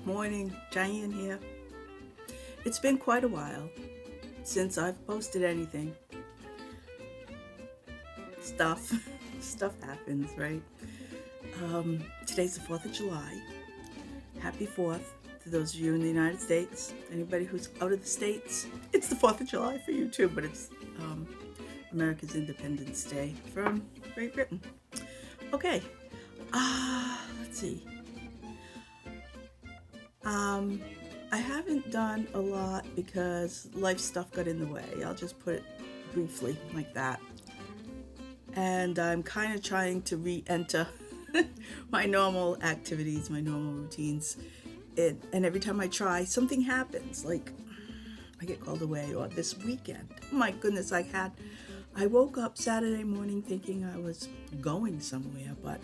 morning, Diane here. It's been quite a while since I've posted anything. Stuff, stuff happens, right? Today's the 4th of July. Happy 4th to those of you in the United States. Anybody who's out of the States, it's the 4th of July for you too, but it's America's Independence Day from Great Britain. Okay, let's see. I haven't done a lot because life stuff got in the way. I'll just put it briefly like that. And I'm kind of trying to re-enter my normal activities, my normal routines. And every time I try, something happens. Like I get called away, or this weekend. Oh my goodness, I woke up Saturday morning thinking I was going somewhere, but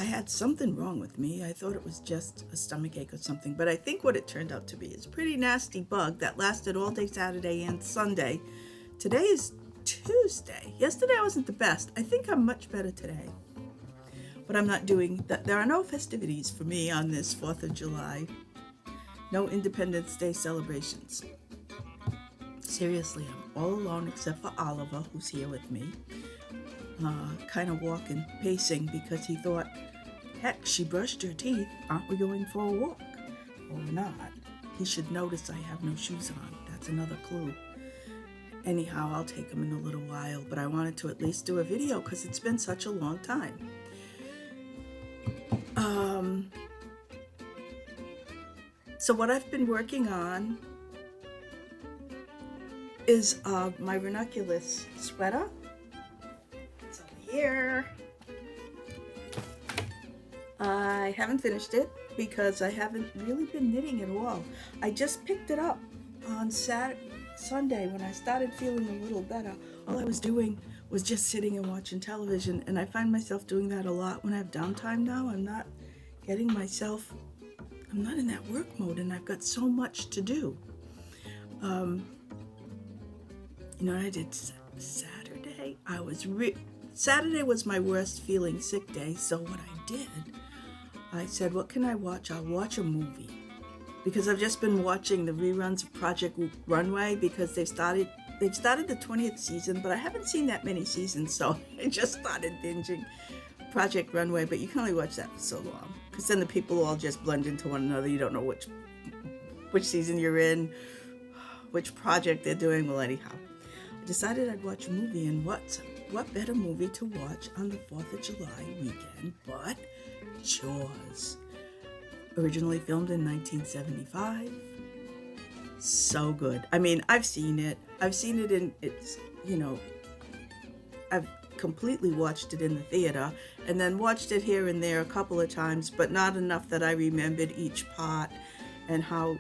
I had something wrong with me. I thought it was just a stomachache or something, but I think what it turned out to be is a pretty nasty bug that lasted all day Saturday and Sunday. Today is Tuesday. Yesterday I wasn't the best. I think I'm much better today. But I'm not doing that. There are no festivities for me on this 4th of July. No Independence Day celebrations. Seriously, I'm all alone except for Oliver, who's here with me. Kind of walking, pacing, because he thought, heck, she brushed her teeth. Aren't we going for a walk? Or not? He should notice I have no shoes on. That's another clue. Anyhow, I'll take him in a little while, but I wanted to at least do a video because it's been such a long time. So what I've been working on is my ranunculus sweater. It's over here. I haven't finished it because I haven't really been knitting at all. I just picked it up on Sunday when I started feeling a little better. All I was doing was just sitting and watching television, and I find myself doing that a lot when I have downtime now. I'm not in that work mode, and I've got so much to do. I did Saturday. Saturday was my worst feeling sick day, so what I did, I said, what can I watch? I'll watch a movie. Because I've just been watching the reruns of Project Runway because they've started the 20th season, but I haven't seen that many seasons, so I just started binging Project Runway, but you can only watch that for so long because then the people all just blend into one another. You don't know which season you're in, which project they're doing. Well, anyhow, I decided I'd watch a movie, and what better movie to watch on the 4th of July weekend but Jaws. Originally filmed in 1975. So good. I mean, I've seen it in I've completely watched it in the theater and then watched it here and there a couple of times, but not enough that I remembered each part and how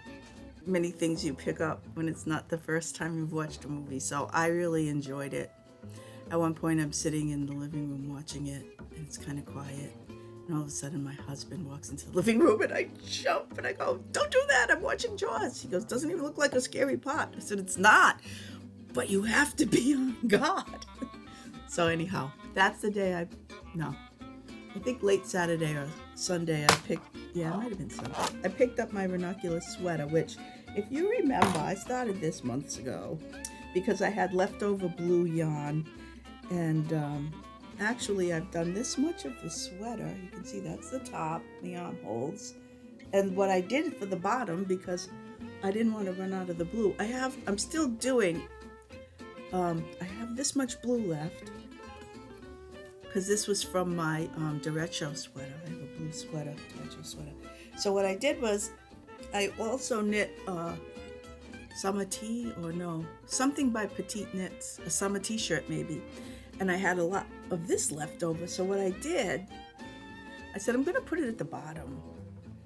many things you pick up when it's not the first time you've watched a movie. So I really enjoyed it. At one point I'm sitting in the living room watching it and it's kind of quiet. And all of a sudden, my husband walks into the living room, and I jump, and I go, don't do that, I'm watching Jaws. He goes, doesn't even look like a scary part. I said, it's not, but you have to be on guard. So anyhow, that's the day I think late Saturday or Sunday, it might have been Sunday. I picked up my ranunculus sweater, which, if you remember, I started this months ago because I had leftover blue yarn, and actually, I've done this much of the sweater. You can see that's the top, the armholes. And what I did for the bottom, because I didn't want to run out of the blue, I'm still doing, I have this much blue left, because this was from my derecho sweater. I have a blue sweater, derecho sweater. So what I did was, I also knit something by Petite Knits, a summer t-shirt maybe. And I had a lot of this left over. So what I did, I said, I'm going to put it at the bottom.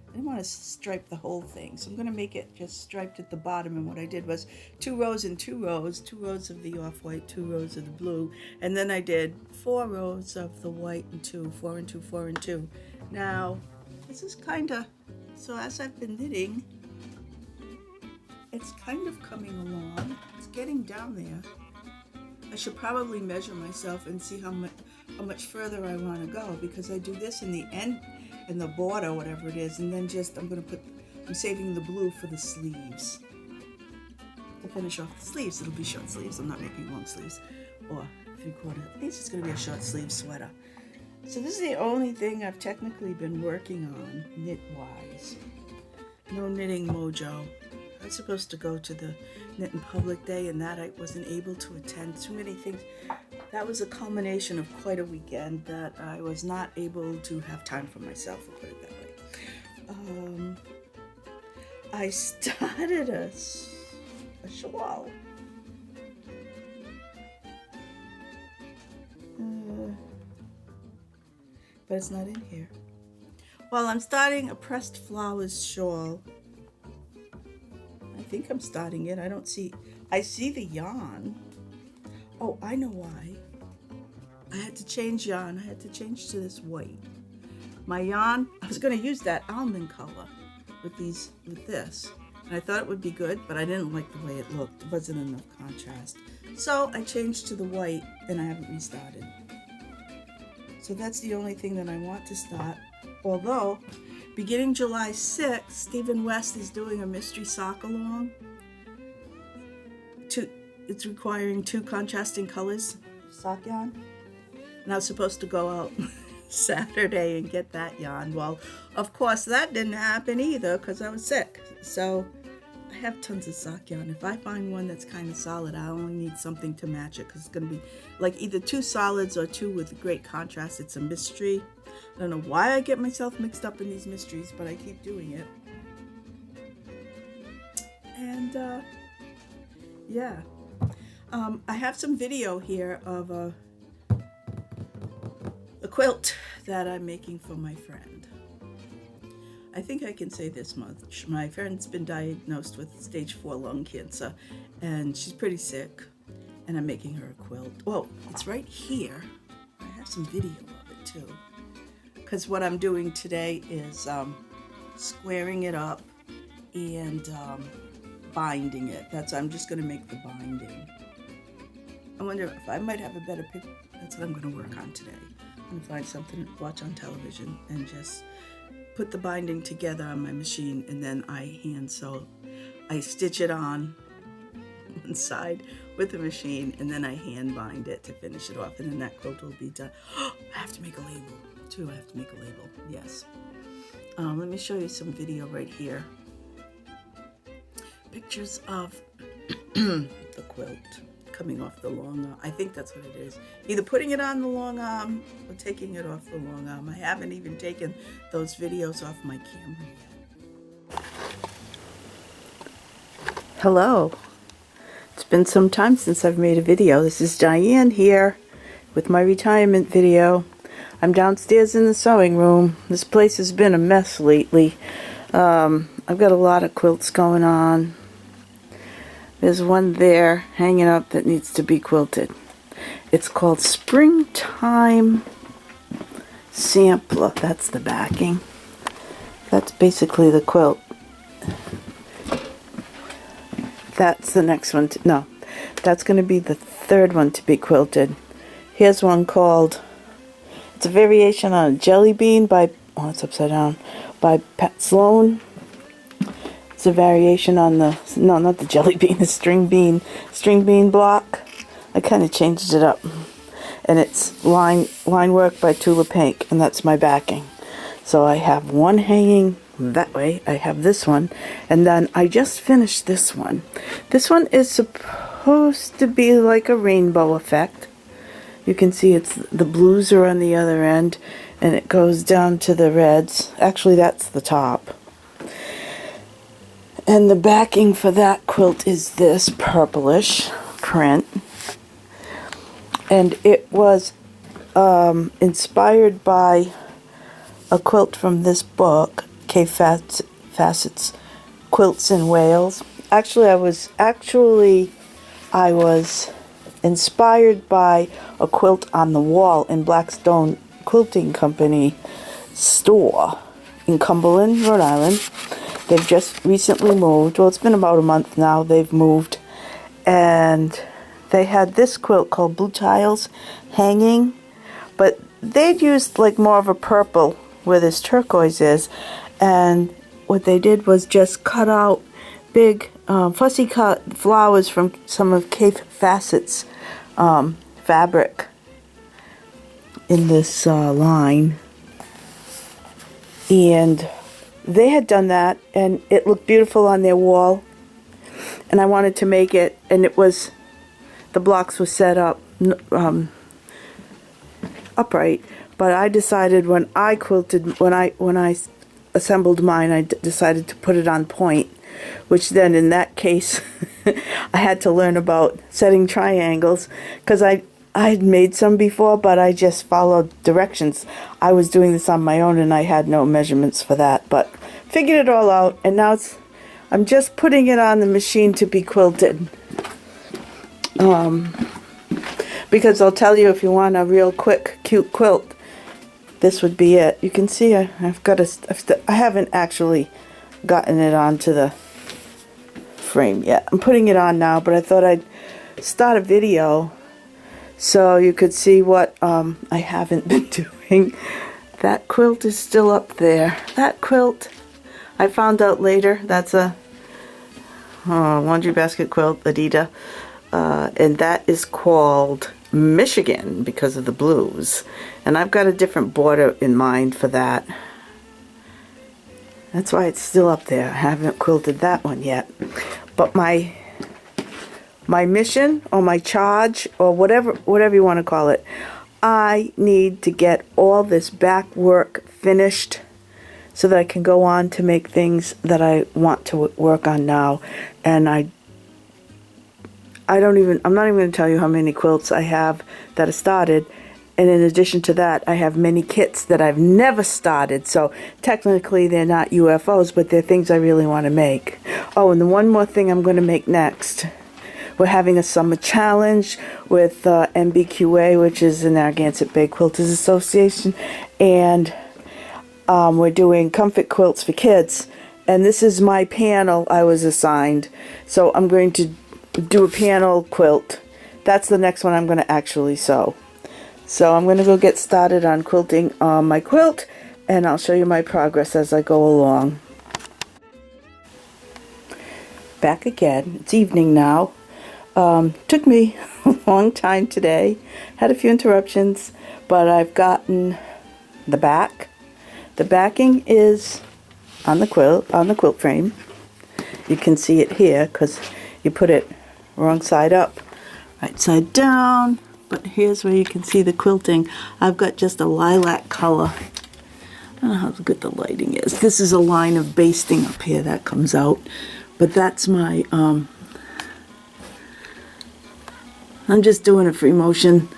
I didn't want to stripe the whole thing. So I'm going to make it just striped at the bottom. And what I did was 2 rows and 2 rows, 2 rows of the off-white, 2 rows of the blue. And then I did 4 rows of the white and 2, 4 and 2, 4 and 2. Now, this is so as I've been knitting, it's kind of coming along. It's getting down there. I should probably measure myself and see how much further I want to go, because I do this in the end and the border, whatever it is, and then just I'm saving the blue for the sleeves. To finish off the sleeves, it'll be short sleeves. I'm not making long sleeves or 3/4. I think it's just going to be a short sleeve sweater. So this is the only thing I've technically been working on knit-wise. No Knitting Mojo. I was supposed to go to the Knit in Public Day, and that I wasn't able to attend. Too many things. That was a culmination of quite a weekend that I was not able to have time for myself, I'll put it that way. I started a shawl. But it's not in here. Well, I'm starting a pressed flowers shawl. I think I'm starting it. I see the yarn. Oh, I know why. I had to change yarn. I had to change to this white. My yarn, I was going to use that almond color with this. And I thought it would be good, but I didn't like the way it looked. It wasn't enough contrast. So I changed to the white, and I haven't restarted. So that's the only thing that I want to start. Although, beginning July 6th, Stephen West is doing a mystery sock along. It's requiring 2 contrasting colors sock yarn. And I was supposed to go out Saturday and get that yarn. Well, of course, that didn't happen either because I was sick. So I have tons of sock yarn. If I find one that's kind of solid, I only need something to match it because it's going to be like either 2 solids or 2 with great contrast. It's a mystery. I don't know why I get myself mixed up in these mysteries, but I keep doing it. And yeah. I have some video here of a quilt that I'm making for my friend. I think I can say this much. My friend's been diagnosed with stage 4 lung cancer, and she's pretty sick, and I'm making her a quilt. Well, it's right here. I have some video of it too, because what I'm doing today is squaring it up and binding it. I'm just going to make the binding. I wonder if I might have a better picture. That's what I'm going to work on today. I'm going to find something to watch on television and just put the binding together on my machine, and then I stitch it on one side with the machine, and then I hand bind it to finish it off, and then that quilt will be done. I have to make a label too. I have to make a label. Yes. Let me show you some video right here. Pictures of the quilt coming off the long arm. I think that's what it is. Either putting it on the long arm or taking it off the long arm. I haven't even taken those videos off my camera yet. Hello. It's been some time since I've made a video. This is Diane here with my retirement video. I'm downstairs in the sewing room. This place has been a mess lately. I've got a lot of quilts going on. There's one there hanging up that needs to be quilted. It's called Springtime Sampler. That's the backing. That's basically the quilt. That's the next one. No, that's going to be the third one to be quilted. Here's one called, it's a variation on a Jelly Bean by, oh, it's upside down, by Pat Sloan. It's a variation on the, no, not the Jelly Bean, the string bean block. I kind of changed it up. And it's line work by Tula Pink, and that's my backing. So I have one hanging that way. I have this one, and then I just finished this one. This one is supposed to be like a rainbow effect. You can see it's the blues are on the other end, and it goes down to the reds. Actually, that's the top. And the backing for that quilt is this purplish print. And it was inspired by a quilt from this book, Kay Fassett's Quilts in Wales. Actually, I was inspired by a quilt on the wall in Blackstone Quilting Company store in Cumberland, Rhode Island. They've just recently moved. Well, it's been about a month now they've moved. And they had this quilt called Blue Tiles hanging. But they'd used like more of a purple where this turquoise is, and what they did was just cut out big fussy cut flowers from some of Kaffe Fassett's fabric in this line, and they had done that and it looked beautiful on their wall, and I wanted to make it, and it was, the blocks were set up upright, but I decided when I quilted, when I assembled mine, I decided to put it on point, which then in that case I had to learn about setting triangles, because I'd made some before, but I just followed directions. I was doing this on my own and I had no measurements for that, but figured it all out, and now I'm just putting it on the machine to be quilted. Because I'll tell you, if you want a real quick, cute quilt, this would be it. You can see I haven't actually gotten it onto the frame yet. I'm putting it on now, but I thought I'd start a video so you could see what I haven't been doing. That quilt is still up there. That quilt, I found out later, that's a laundry basket quilt, Adida, and that is called Michigan because of the blues. And I've got a different border in mind for that. That's why it's still up there. I haven't quilted that one yet. But my mission, or my charge, or whatever you want to call it, I need to get all this back work finished so that I can go on to make things that I want to work on now. And I'm not even going to tell you how many quilts I have that are started. And in addition to that, I have many kits that I've never started. So technically they're not UFOs, but they're things I really want to make. Oh, and the one more thing I'm going to make next. We're having a summer challenge with MBQA, which is the Narragansett Bay Quilters Association. And we're doing comfort quilts for kids. And this is my panel I was assigned. So I'm going to do a panel quilt. That's the next one I'm going to actually sew. So I'm going to go get started on quilting my quilt, and I'll show you my progress as I go along. Back again. It's evening now. Took me a long time today. Had a few interruptions, but I've gotten the back. The backing is on the quilt frame. You can see it here because you put it wrong side up, right side down. But here's where you can see the quilting. I've got just a lilac color. I don't know how good the lighting is. This is a line of basting up here that comes out. But that's my, I'm just doing a free motion.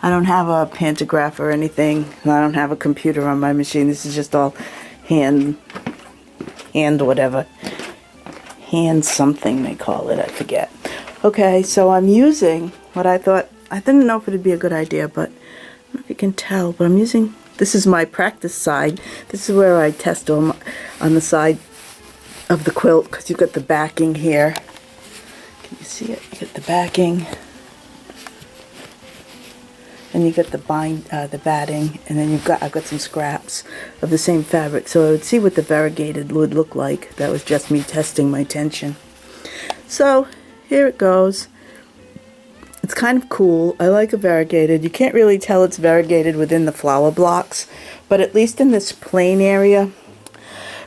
I don't have a pantograph or anything. And I don't have a computer on my machine. This is just all hand whatever. Hand something they call it, I forget. Okay, so I'm using what I thought, I didn't know if it would be a good idea, but I don't know if you can tell, but I'm using, this is my practice side. This is where I test on the side of the quilt, because you've got the backing here. Can you see it? You get the backing, and you get the the batting, and then I've got some scraps of the same fabric, so I would see what the variegated would look like. That was just me testing my tension. So here it goes. It's kind of cool. I like a variegated. You can't really tell it's variegated within the flower blocks, but at least in this plain area,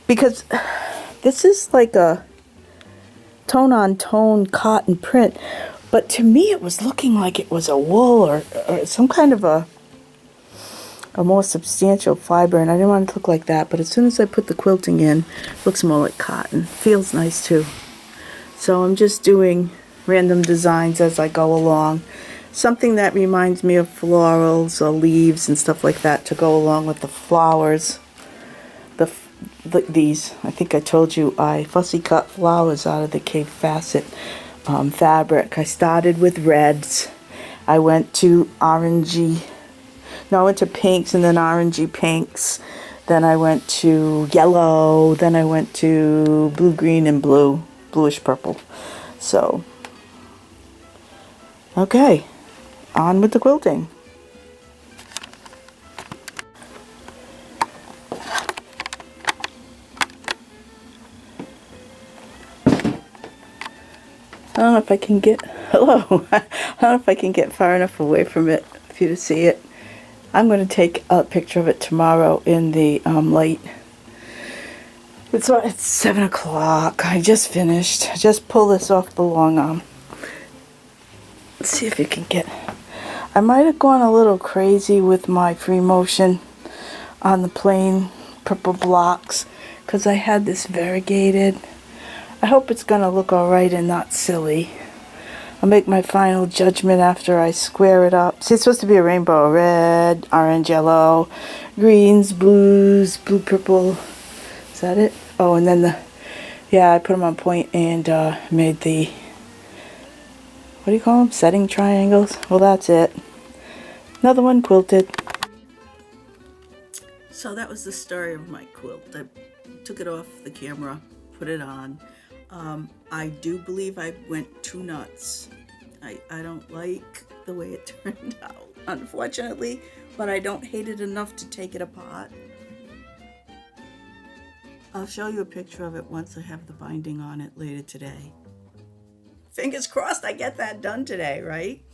because this is like a tone-on-tone cotton print, but to me it was looking like it was a wool or some kind of a more substantial fiber, and I didn't want it to look like that, but as soon as I put the quilting in, it looks more like cotton. Feels nice too. So I'm just doing random designs as I go along. Something that reminds me of florals or leaves and stuff like that to go along with the flowers. These, I think I told you, I fussy cut flowers out of the Kaffe Fassett fabric. I started with reds. I went to orangey, no, I went to pinks and then orangey pinks. Then I went to yellow. Then I went to blue, green, and blue, bluish purple. So, okay, on with the quilting. I don't know if I can get, hello, I don't know if I can get far enough away from it for you to see it. I'm going to take a picture of it tomorrow in the light. It's 7 o'clock. I just finished. Just pull this off the long arm. Let's see if you can get, I might have gone a little crazy with my free motion on the plain purple blocks because I had this variegated. I hope it's going to look alright and not silly. I'll make my final judgment after I square it up. See, it's supposed to be a rainbow. Red, orange, yellow, greens, blues, blue, purple. Is that it? Oh, and then yeah, I put them on point and made the, what do you call them? Setting triangles? Well, that's it. Another one quilted. So that was the story of my quilt. I took it off the camera, put it on. I do believe I went too nuts. I don't like the way it turned out, unfortunately, but I don't hate it enough to take it apart. I'll show you a picture of it once I have the binding on it later today. Fingers crossed I get that done today, right?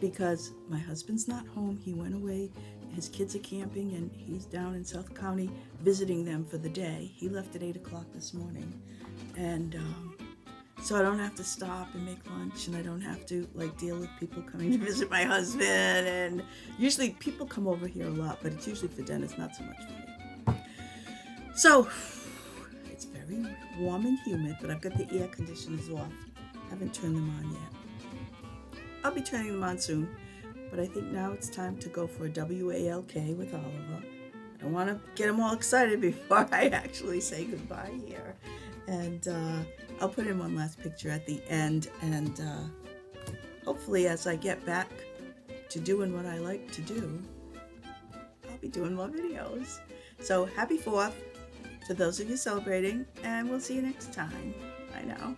Because my husband's not home. He went away. His kids are camping and he's down in South County visiting them for the day. He left at 8 o'clock this morning. And so I don't have to stop and make lunch, and I don't have to like deal with people coming to visit my husband. And usually people come over here a lot, but it's usually for Dennis, not so much for me. So it's very warm and humid, but I've got the air conditioners off. Haven't turned them on yet. I'll be turning them on soon, but I think now it's time to go for a WALK with Oliver. I don't want to get him all excited before I actually say goodbye here. And I'll put in one last picture at the end, and hopefully as I get back to doing what I like to do, I'll be doing more videos. So happy 4th to those of you celebrating, and we'll see you next time. I know.